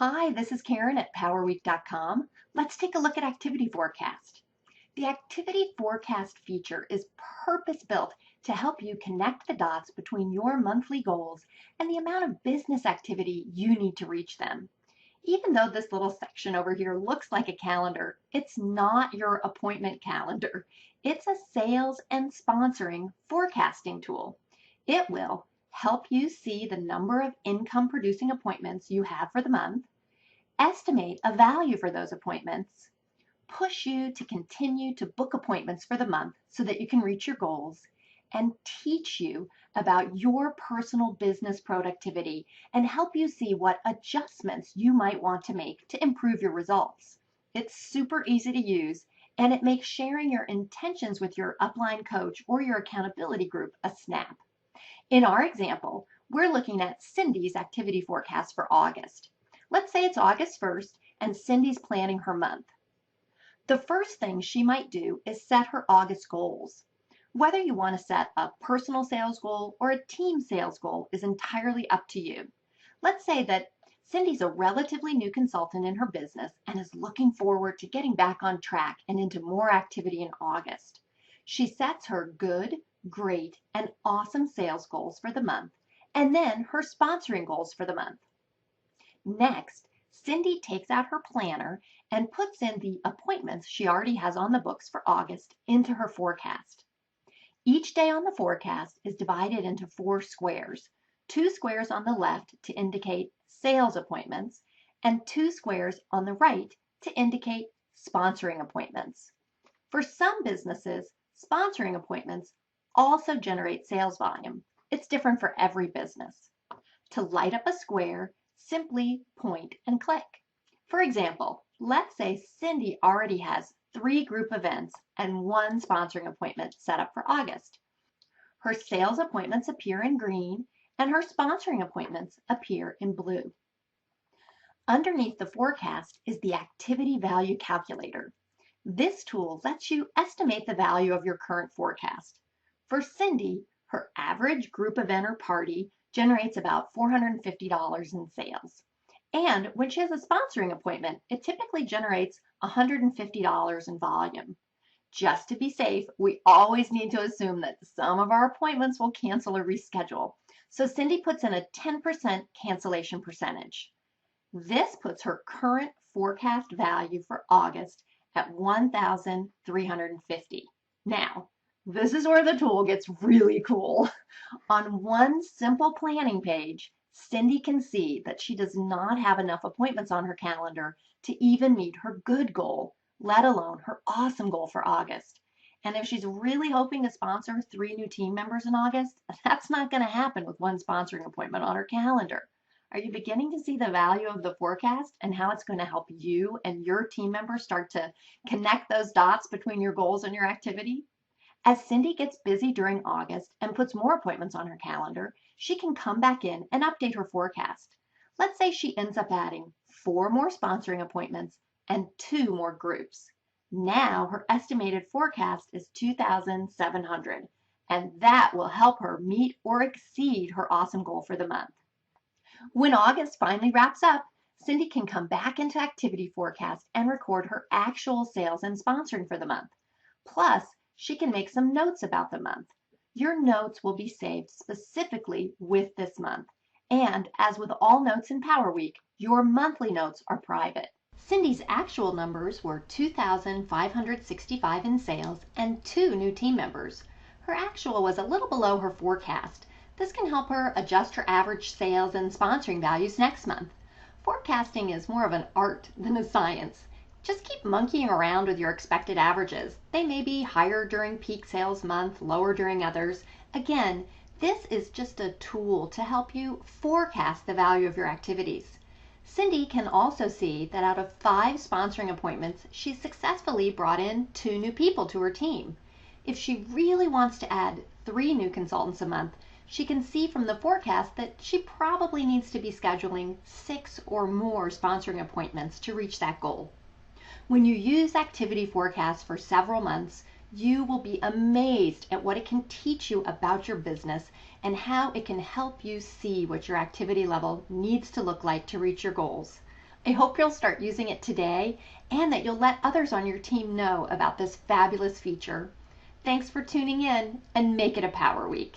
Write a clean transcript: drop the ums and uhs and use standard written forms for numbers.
Hi, this is Karen at PowerWeek.com. Let's take a look at Activity Forecast. The Activity Forecast feature is purpose-built to help you connect the dots between your monthly goals and the amount of business activity you need to reach them. Even though this little section over here looks like a calendar, it's not your appointment calendar. It's a sales and sponsoring forecasting tool. It will help you see the number of income-producing appointments you have for the month, estimate a value for those appointments, push you to continue to book appointments for the month so that you can reach your goals, and teach you about your personal business productivity and help you see what adjustments you might want to make to improve your results. It's super easy to use, and it makes sharing your intentions with your upline coach or your accountability group a snap. In our example, we're looking at Cindy's activity forecast for August. Let's say it's August 1st and Cindy's planning her month. The first thing she might do is set her August goals. Whether you want to set a personal sales goal or a team sales goal is entirely up to you. Let's say that Cindy's a relatively new consultant in her business and is looking forward to getting back on track and into more activity in August. She sets her good, great, and awesome sales goals for the month, and then her sponsoring goals for the month. Next, Cindy takes out her planner and puts in the appointments she already has on the books for August into her forecast. Each day on the forecast is divided into 4 squares, 2 squares on the left to indicate sales appointments, and 2 squares on the right to indicate sponsoring appointments. For some businesses, sponsoring appointments also generate sales volume. It's different for every business. To light up a square, simply point and click. For example, let's say Cindy already has 3 group events and 1 sponsoring appointment set up for August. Her sales appointments appear in green and her sponsoring appointments appear in blue. Underneath the forecast is the activity value calculator. This tool lets you estimate the value of your current forecast. For Cindy, her average group event or party generates about $450 in sales. And when she has a sponsoring appointment, it typically generates $150 in volume. Just to be safe, we always need to assume that some of our appointments will cancel or reschedule. So Cindy puts in a 10% cancellation percentage. This puts her current forecast value for August at $1,350. Now, this is where the tool gets really cool. On one simple planning page, Cindy can see that she does not have enough appointments on her calendar to even meet her good goal, let alone her awesome goal for August. And if she's really hoping to sponsor 3 new team members in August, that's not going to happen with 1 sponsoring appointment on her calendar. Are you beginning to see the value of the forecast and how it's going to help you and your team members start to connect those dots between your goals and your activity? As Cindy gets busy during August and puts more appointments on her calendar, she can come back in and update her forecast. Let's say she ends up adding 4 more sponsoring appointments and 2 more groups. Now her estimated forecast is $2,700, and that will help her meet or exceed her awesome goal for the month. When August finally wraps up, Cindy can come back into Activity Forecast and record her actual sales and sponsoring for the month. Plus, she can make some notes about the month. Your notes will be saved specifically with this month. And as with all notes in Power Week, your monthly notes are private. Cindy's actual numbers were 2,565 in sales and 2 new team members. Her actual was a little below her forecast. This can help her adjust her average sales and sponsoring values next month. Forecasting is more of an art than a science. Just keep monkeying around with your expected averages. They may be higher during peak sales month, lower during others. Again, this is just a tool to help you forecast the value of your activities. Cindy can also see that out of 5 sponsoring appointments, she's successfully brought in 2 new people to her team. If she really wants to add 3 new consultants a month, she can see from the forecast that she probably needs to be scheduling 6 or more sponsoring appointments to reach that goal. When you use Activity Forecast for several months, you will be amazed at what it can teach you about your business and how it can help you see what your activity level needs to look like to reach your goals. I hope you'll start using it today and that you'll let others on your team know about this fabulous feature. Thanks for tuning in, and make it a Power Week.